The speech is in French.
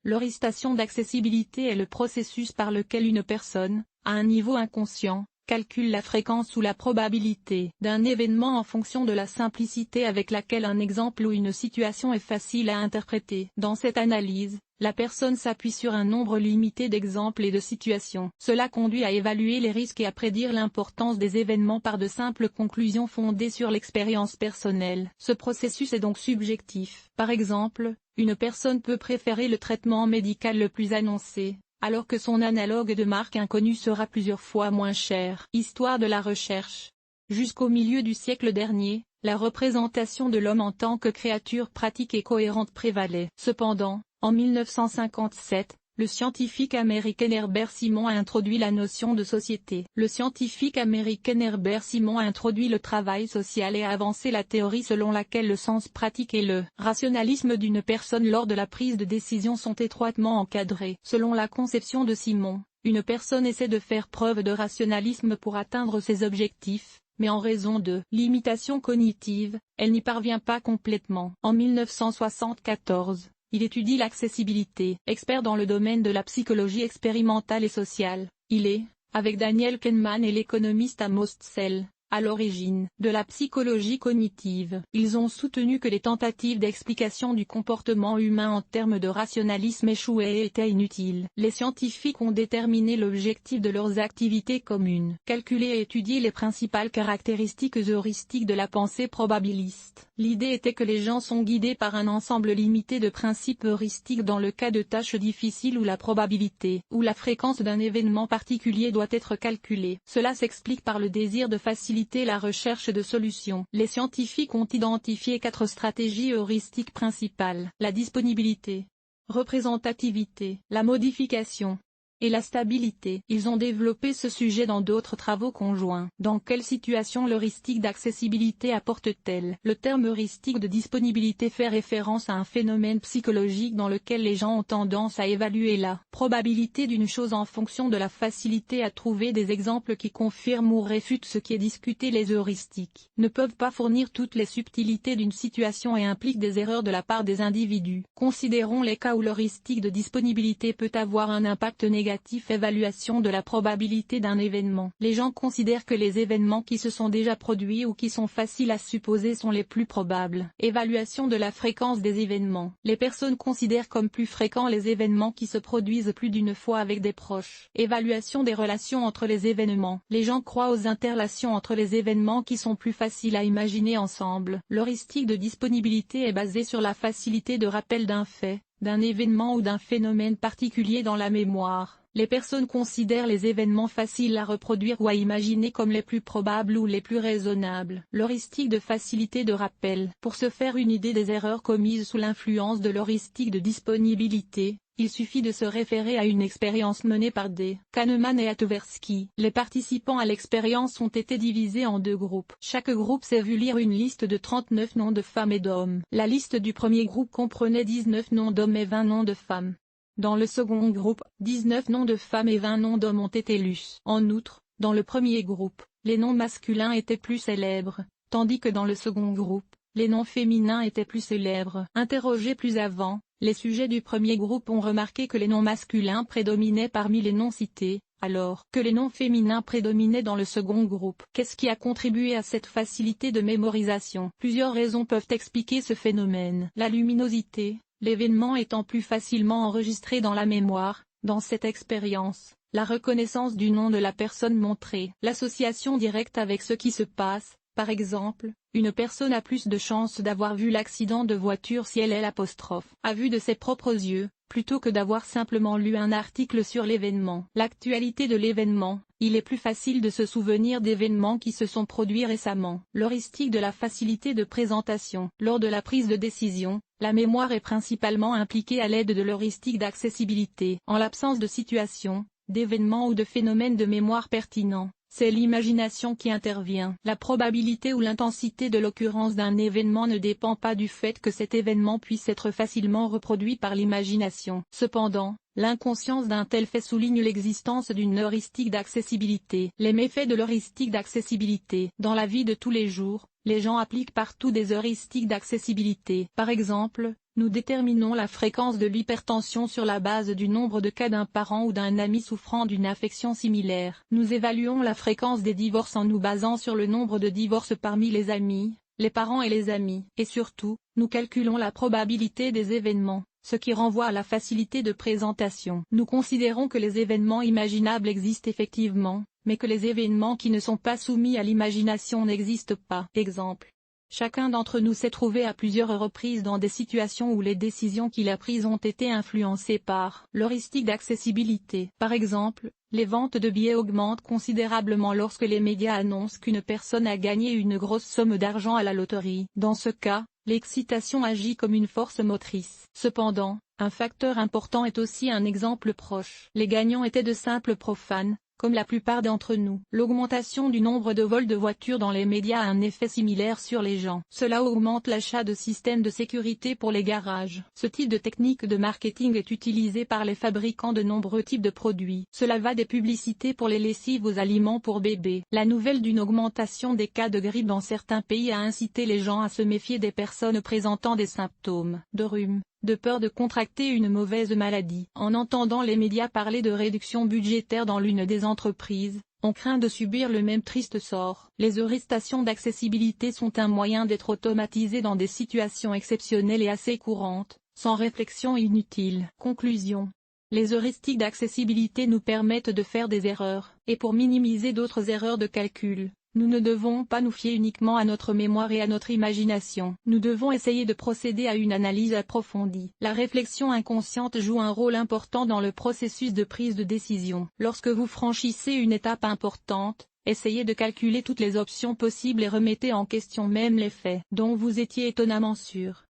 L'heuristation d'accessibilité est le processus par lequel une personne, à un niveau inconscient, calcule la fréquence ou la probabilité d'un événement en fonction de la simplicité avec laquelle un exemple ou une situation est facile à interpréter. Dans cette analyse, la personne s'appuie sur un nombre limité d'exemples et de situations. Cela conduit à évaluer les risques et à prédire l'importance des événements par de simples conclusions fondées sur l'expérience personnelle. Ce processus est donc subjectif. Par exemple, une personne peut préférer le traitement médical le plus annoncé, alors que son analogue de marque inconnue sera plusieurs fois moins cher. Histoire de la recherche. Jusqu'au milieu du siècle dernier, la représentation de l'homme en tant que créature pratique et cohérente prévalait. Cependant, en 1957, le scientifique américain Herbert Simon a introduit la notion de société. Le scientifique américain Herbert Simon a introduit le travail social et a avancé la théorie selon laquelle le sens pratique et le rationalisme d'une personne lors de la prise de décision sont étroitement encadrés. Selon la conception de Simon, une personne essaie de faire preuve de rationalisme pour atteindre ses objectifs, mais en raison de limitations cognitives, elle n'y parvient pas complètement. En 1974, il étudie l'accessibilité. Expert dans le domaine de la psychologie expérimentale et sociale, il est, avec Daniel Kahneman et l'économiste Amos Tsell, à l'origine de la psychologie cognitive. Ils ont soutenu que les tentatives d'explication du comportement humain en termes de rationalisme échouaient et étaient inutiles. Les scientifiques ont déterminé l'objectif de leurs activités communes. Calculer et étudier les principales caractéristiques heuristiques de la pensée probabiliste. L'idée était que les gens sont guidés par un ensemble limité de principes heuristiques dans le cas de tâches difficiles où la probabilité ou la fréquence d'un événement particulier doit être calculée. Cela s'explique par le désir de faciliter la recherche de solutions. Les scientifiques ont identifié 4 stratégies heuristiques principales: la disponibilité, représentativité, la modification et la stabilité. Ils ont développé ce sujet dans d'autres travaux conjoints. Dans quelle situation l'heuristique d'accessibilité apporte-t-elle? Le terme heuristique de disponibilité fait référence à un phénomène psychologique dans lequel les gens ont tendance à évaluer la probabilité d'une chose en fonction de la facilité à trouver des exemples qui confirment ou réfutent ce qui est discuté. Les heuristiques ne peuvent pas fournir toutes les subtilités d'une situation et impliquent des erreurs de la part des individus. Considérons les cas où l'heuristique de disponibilité peut avoir un impact négatif. Évaluation de la probabilité d'un événement. Les gens considèrent que les événements qui se sont déjà produits ou qui sont faciles à supposer sont les plus probables. Évaluation de la fréquence des événements. Les personnes considèrent comme plus fréquents les événements qui se produisent plus d'une fois avec des proches. Évaluation des relations entre les événements. Les gens croient aux interrelations entre les événements qui sont plus faciles à imaginer ensemble. L'heuristique de disponibilité est basée sur la facilité de rappel d'un fait, d'un événement ou d'un phénomène particulier dans la mémoire. Les personnes considèrent les événements faciles à reproduire ou à imaginer comme les plus probables ou les plus raisonnables. L'heuristique de facilité de rappel. Pour se faire une idée des erreurs commises sous l'influence de l'heuristique de disponibilité, il suffit de se référer à une expérience menée par Kahneman et Tversky. Les participants à l'expérience ont été divisés en 2 groupes. Chaque groupe s'est vu lire une liste de 39 noms de femmes et d'hommes. La liste du premier groupe comprenait 19 noms d'hommes et 20 noms de femmes. Dans le second groupe, 19 noms de femmes et 20 noms d'hommes ont été lus. En outre, dans le premier groupe, les noms masculins étaient plus célèbres, tandis que dans le second groupe, les noms féminins étaient plus célèbres. Interrogés plus avant, les sujets du premier groupe ont remarqué que les noms masculins prédominaient parmi les noms cités, alors que les noms féminins prédominaient dans le second groupe. Qu'est-ce qui a contribué à cette facilité de mémorisation? Plusieurs raisons peuvent expliquer ce phénomène. La luminosité, l'événement étant plus facilement enregistré dans la mémoire. Dans cette expérience, la reconnaissance du nom de la personne montrée, l'association directe avec ce qui se passe. Par exemple, une personne a plus de chances d'avoir vu l'accident de voiture si elle est a vu de ses propres yeux, plutôt que d'avoir simplement lu un article sur l'événement. L'actualité de l'événement. Il est plus facile de se souvenir d'événements qui se sont produits récemment. L'heuristique de la facilité de présentation. Lors de la prise de décision, la mémoire est principalement impliquée à l'aide de l'heuristique d'accessibilité. En l'absence de situation, d'événements ou de phénomènes de mémoire pertinents, c'est l'imagination qui intervient. La probabilité ou l'intensité de l'occurrence d'un événement ne dépend pas du fait que cet événement puisse être facilement reproduit par l'imagination. Cependant, l'inconscience d'un tel fait souligne l'existence d'une heuristique d'accessibilité. Les méfaits de l'heuristique d'accessibilité. Dans la vie de tous les jours, les gens appliquent partout des heuristiques d'accessibilité. Par exemple, nous déterminons la fréquence de l'hypertension sur la base du nombre de cas d'un parent ou d'un ami souffrant d'une affection similaire. Nous évaluons la fréquence des divorces en nous basant sur le nombre de divorces parmi les amis, les parents et les amis. Et surtout, nous calculons la probabilité des événements, ce qui renvoie à la facilité de présentation. Nous considérons que les événements imaginables existent effectivement, mais que les événements qui ne sont pas soumis à l'imagination n'existent pas. Exemple. Chacun d'entre nous s'est trouvé à plusieurs reprises dans des situations où les décisions qu'il a prises ont été influencées par l'heuristique d'accessibilité. Par exemple, les ventes de billets augmentent considérablement lorsque les médias annoncent qu'une personne a gagné une grosse somme d'argent à la loterie. Dans ce cas, l'excitation agit comme une force motrice. Cependant, un facteur important est aussi un exemple proche. Les gagnants étaient de simples profanes, comme la plupart d'entre nous. L'augmentation du nombre de vols de voitures dans les médias a un effet similaire sur les gens. Cela augmente l'achat de systèmes de sécurité pour les garages. Ce type de technique de marketing est utilisé par les fabricants de nombreux types de produits. Cela va des publicités pour les lessives aux aliments pour bébés. La nouvelle d'une augmentation des cas de grippe dans certains pays a incité les gens à se méfier des personnes présentant des symptômes de rhume, de peur de contracter une mauvaise maladie. En entendant les médias parler de réduction budgétaire dans l'une des entreprises, on craint de subir le même triste sort. Les heuristations d'accessibilité sont un moyen d'être automatisé dans des situations exceptionnelles et assez courantes, sans réflexion inutile. Conclusion. Les heuristiques d'accessibilité nous permettent de faire des erreurs, et pour minimiser d'autres erreurs de calcul, nous ne devons pas nous fier uniquement à notre mémoire et à notre imagination. Nous devons essayer de procéder à une analyse approfondie. La réflexion inconsciente joue un rôle important dans le processus de prise de décision. Lorsque vous franchissez une étape importante, essayez de calculer toutes les options possibles et remettez en question même les faits dont vous étiez étonnamment sûr.